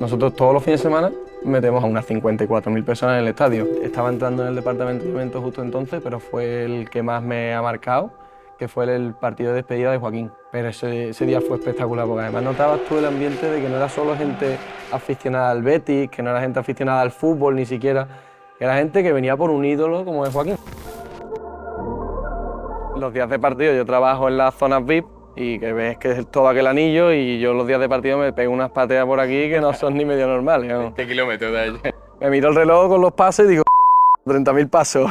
Nosotros todos los fines de semana metemos a unas 54.000 personas en el estadio. Estaba entrando en el departamento de eventos justo entonces, pero fue el que más me ha marcado, que fue el partido de despedida de Joaquín. Pero ese día fue espectacular, porque además notabas tú el ambiente de que no era solo gente aficionada al Betis, que no era gente aficionada al fútbol ni siquiera, que era gente que venía por un ídolo como es Joaquín. Los días de partido yo trabajo en las zonas VIP y que ves que es todo aquel anillo y yo los días de partido me pego unas pateas por aquí que no son ni medio normales, ¿no? 20 kilómetros de allí. Me miro el reloj con los pasos y digo, 30.000 pasos.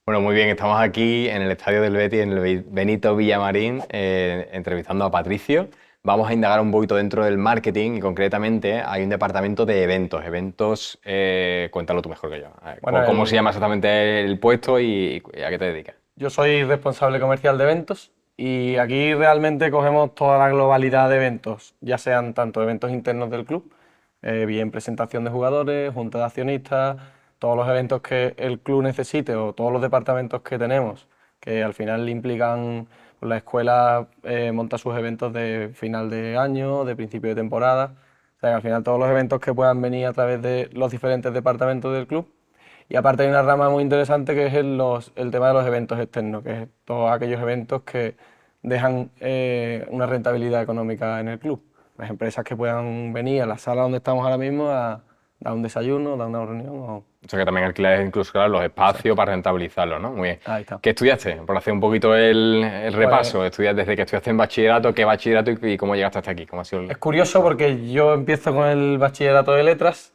Bueno, muy bien, estamos aquí en el estadio del Betis, en el Benito Villamarín, entrevistando a Patricio. Vamos a indagar un poquito dentro del marketing y concretamente hay un departamento de eventos. Cuéntalo tú mejor que yo. A ver, Bueno, ¿cómo se llama exactamente el puesto y a qué te dedicas? Yo soy responsable comercial de eventos y aquí realmente cogemos toda la globalidad de eventos, ya sean tanto eventos internos del club, bien presentación de jugadores, junta de accionistas, todos los eventos que el club necesite o todos los departamentos que tenemos, que al final implican, pues, la escuela monta sus eventos de final de año, de principio de temporada, o sea que al final todos los eventos que puedan venir a través de los diferentes departamentos del club. Y aparte hay una rama muy interesante que es el tema de los eventos externos, que es todos aquellos eventos que dejan una rentabilidad económica en el club. Las empresas que puedan venir a la sala donde estamos ahora mismo a dar un desayuno, dar una reunión. O sea que también alquilas incluso, claro, los espacios. Exacto. Para rentabilizarlos, ¿no? Muy bien. Ahí está. ¿Qué estudiaste? Por hacer un poquito el repaso. Desde que estudiaste en bachillerato, ¿qué bachillerato y cómo llegaste hasta aquí? ¿Cómo ha sido Es curioso porque yo empiezo con el bachillerato de letras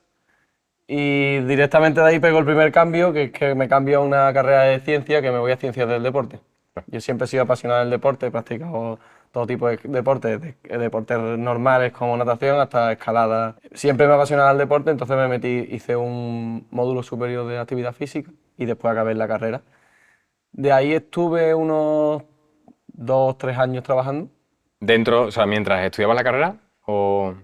y directamente de ahí pego el primer cambio, que es que me cambio a una carrera de ciencia, que me voy a ciencias del deporte. Yo siempre he sido apasionado del deporte, he practicado todo tipo de deportes, deportes normales como natación hasta escalada. Siempre me ha apasionado el deporte, entonces me metí, hice un módulo superior de actividad física y después acabé la carrera. De ahí estuve unos 2 o 3 años trabajando. Dentro, o sea, mientras estudiabas la carrera o...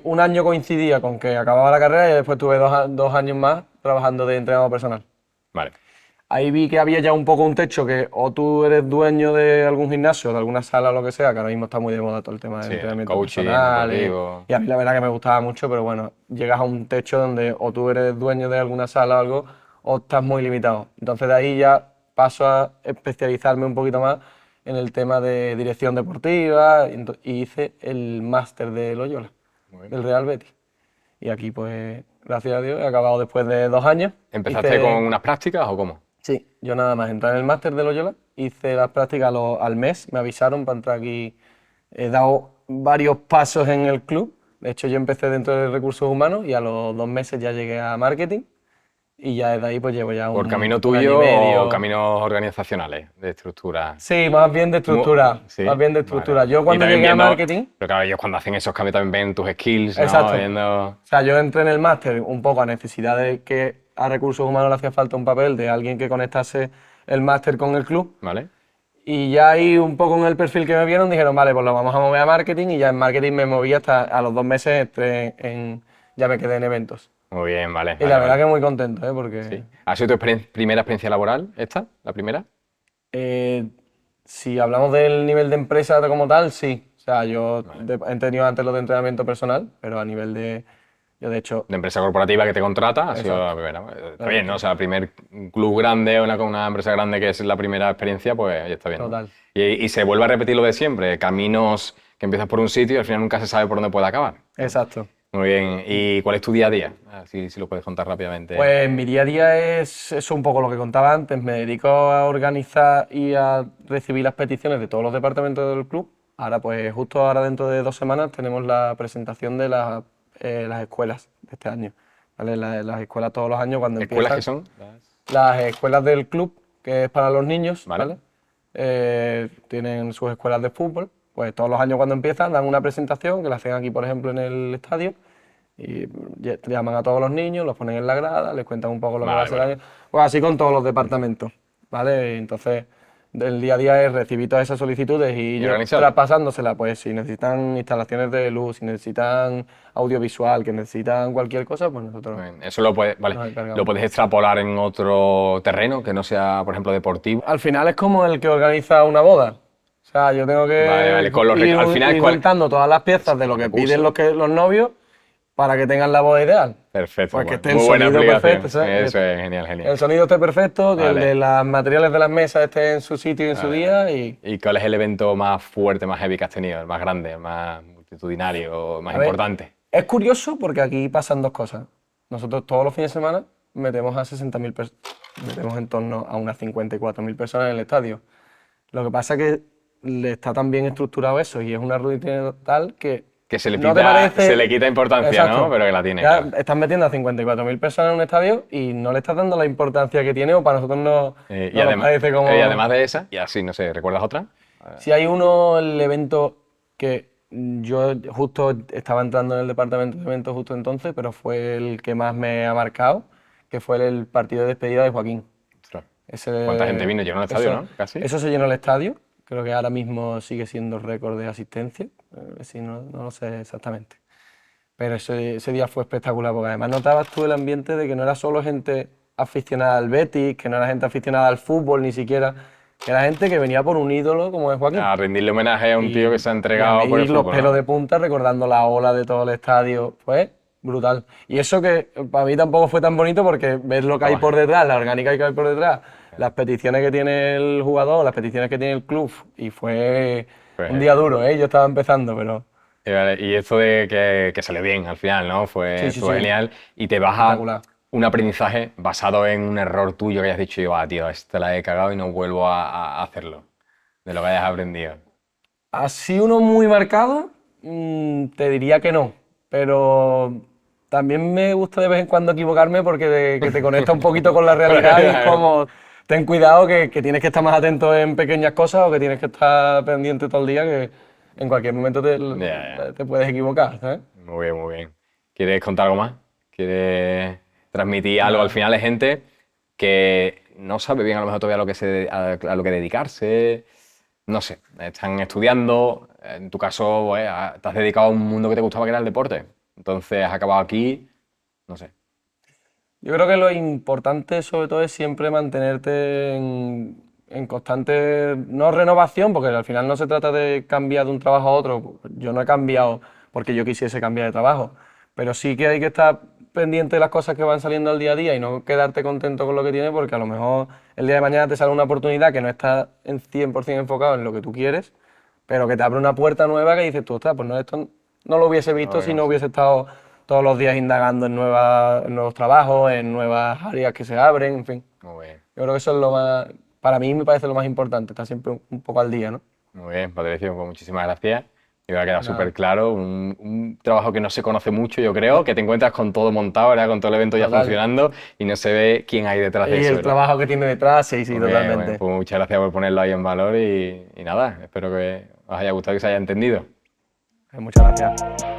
Un año coincidía con que acababa la carrera y después tuve 2 años más trabajando de entrenador personal. Vale. Ahí vi que había ya un poco un techo, que o tú eres dueño de algún gimnasio, de alguna sala o lo que sea, que ahora mismo está muy de moda todo el tema del Sí, el entrenamiento coaching personal. deportivo. Y a mí la verdad que me gustaba mucho, pero bueno, llegas a un techo donde o tú eres dueño de alguna sala o algo, o estás muy limitado. Entonces de ahí ya paso a especializarme un poquito más en el tema de dirección deportiva y hice el máster de Loyola, Muy bien. del Real Betis. Y aquí pues, gracias a Dios, he acabado después de 2 años. ¿Empezaste con unas prácticas o cómo? Sí, yo nada más entrar en el máster de Loyola, hice las prácticas al mes, me avisaron para entrar aquí. He dado varios pasos en el club. De hecho, yo empecé dentro de recursos humanos y a los 2 meses ya llegué a marketing y ya desde ahí pues llevo ya ¿Por un camino año y tuyo o medio. caminos organizacionales, de estructura? Sí, más bien de estructura, Sí, más bien de vale. estructura. Yo Y cuando también llegué a viendo, marketing, pero claro, ellos cuando hacen esos cambios también ven tus skills, ¿no? exacto. Viendo... O sea, yo entré en el máster un poco a necesidad de que a recursos humanos le hacía falta un papel de alguien que conectase el máster con el club. ¿Vale? Y ya ahí un poco en el perfil que me vieron dijeron, vale, pues lo vamos a mover a marketing y ya en marketing me moví hasta a los 2 meses ya me quedé en eventos. Muy bien, vale, Y la vale, verdad vale. que muy contento, porque Sí. ¿Ha sido tu primera experiencia laboral esta? ¿La primera? eh, si hablamos del nivel de empresa como tal, sí. O sea, yo Vale. he tenido antes lo de entrenamiento personal, pero a nivel yo de hecho, De empresa corporativa que te contrata, ha sido la exacto. primera. Está bien, ¿no? O sea, el primer club grande o una empresa grande que es la primera experiencia, pues ya está bien, ¿no? Total. Y se vuelve a repetir lo de siempre, caminos que empiezas por un sitio y al final nunca se sabe por dónde puede acabar. Exacto. Muy bien. ¿Y cuál es tu día a día? Si lo puedes contar rápidamente. Pues mi día a día es eso un poco lo que contaba antes. Me dedico a organizar y a recibir las peticiones de todos los departamentos del club. Ahora, pues justo ahora dentro de 2 semanas tenemos la presentación de las escuelas de este año. ¿Vale? Las escuelas todos los años cuando ¿Escuelas empiezan. que son? Las escuelas del club, que es para los niños, Vale. ¿vale? Tienen sus escuelas de fútbol. Pues todos los años cuando empiezan dan una presentación que la hacen aquí, por ejemplo, en el estadio. Y llaman a todos los niños, los ponen en la grada, les cuentan un poco lo que va a Vale, ser el vale. año. Pues así con todos los departamentos, ¿vale? Entonces, del día a día es recibir todas esas solicitudes y yo organizarlo. traspasándoselas, pues si necesitan instalaciones de luz, si necesitan audiovisual, que necesitan cualquier cosa, pues nosotros Bien, eso lo puedes, vale, nos encargamos. lo puedes extrapolar en otro terreno que no sea, por ejemplo, deportivo. Al final es como el que organiza una boda. O sea, yo tengo que Vale, vale, con los ir, al final, ir ¿cuál? juntando todas las piezas de lo que recursos. piden los novios para que tengan la boda ideal. Perfecto, Pues que bueno, esté el muy buena sonido aplicación. perfecto, ¿sabes? Eso es genial, genial. El sonido esté perfecto, que Vale. el de los materiales de las mesas esté en su sitio y en su Vale. día. Y, ¿Y cuál es el evento más fuerte, más heavy que has tenido? El más grande, el más multitudinario, el más a ver, importante. es curioso porque aquí pasan dos cosas. Nosotros todos los fines de semana metemos a 60.000 personas, metemos en torno a unas 54.000 personas en el estadio. Lo que pasa es que está tan bien estructurado eso y es una rutina tal que Que se le, no te parece... se le quita importancia, Exacto. ¿no? Pero que la tiene, Ya claro. estás metiendo a 54.000 personas en un estadio y no le estás dando la importancia que tiene o para nosotros no, Y, no nos además, parece como... y además de esa, y así, no sé, ¿recuerdas otra? Si hay el evento que yo justo estaba entrando en el departamento de eventos justo entonces, pero fue el que más me ha marcado, que fue el partido de despedida de Joaquín. Ostras, Ese- ¿cuánta gente vino? Llenó el estadio, eso, ¿no? Casi. eso se llenó el estadio, creo que ahora mismo sigue siendo récord de asistencia, sí, no lo sé exactamente. Pero ese día fue espectacular, porque además notabas tú el ambiente de que no era solo gente aficionada al Betis, que no era gente aficionada al fútbol ni siquiera, que era gente que venía por un ídolo como es Joaquín. A rendirle homenaje a un tío que se ha Y a entregado mí por el los fútbol, pelos ¿no? de punta recordando la ola de todo el estadio, fue brutal. Y eso que para mí tampoco fue tan bonito porque ves lo que hay Toma. por detrás, la orgánica que hay por detrás, las peticiones que tiene el jugador, las peticiones que tiene el club, y fue Pues, un día duro, ¿eh? Yo estaba empezando, pero vale, y esto de que salió bien al final, ¿no? Fue, sí, estuvo sí. genial. Y te vas a Espectacular. un aprendizaje basado en un error tuyo que hayas dicho, yo, tío, esta la he cagado y no vuelvo a hacerlo. De lo que hayas aprendido. Así uno muy marcado, te diría que no, pero también me gusta de vez en cuando equivocarme porque que te conecta un poquito con la realidad y es como, ten cuidado que tienes que estar más atento en pequeñas cosas o que tienes que estar pendiente todo el día que en cualquier momento Ya, ya. te puedes equivocar, ¿sabes? Muy bien, muy bien. ¿Quieres contar algo más? ¿Quieres transmitir algo? Nada. Al final hay gente que no sabe bien a lo mejor todavía a lo que dedicarse, no sé, están estudiando, en tu caso pues, te has dedicado a un mundo que te gustaba que era el deporte, entonces has acabado aquí, no sé. Yo creo que lo importante sobre todo es siempre mantenerte en constante, no renovación, porque al final no se trata de cambiar de un trabajo a otro. Yo no he cambiado porque yo quisiese cambiar de trabajo, pero sí que hay que estar pendiente de las cosas que van saliendo al día a día y no quedarte contento con lo que tienes, porque a lo mejor el día de mañana te sale una oportunidad que no está en 100% enfocado en lo que tú quieres, pero que te abre una puerta nueva que dices tú, ostras, pues no, esto no lo hubiese visto si no hubiese estado todos los días indagando en nuevos trabajos, en nuevas áreas que se abren, en fin. Muy bien, Yo creo que eso es lo más, para mí me parece lo más importante, estar siempre un poco al día, ¿no? muy bien, Patricio, pues muchísimas gracias. Me ha quedado Nada. súper claro, un trabajo que no se conoce mucho, yo creo, que te encuentras con todo montado, ¿verdad? Con todo el evento ya Total. funcionando y no se ve quién hay detrás de Y eso, el ¿verdad? trabajo que tiene detrás, sí, sí, Muy bien, totalmente. bueno, pues muchas gracias por ponerlo ahí en valor y nada, espero que os haya gustado y que se haya entendido. Muchas gracias.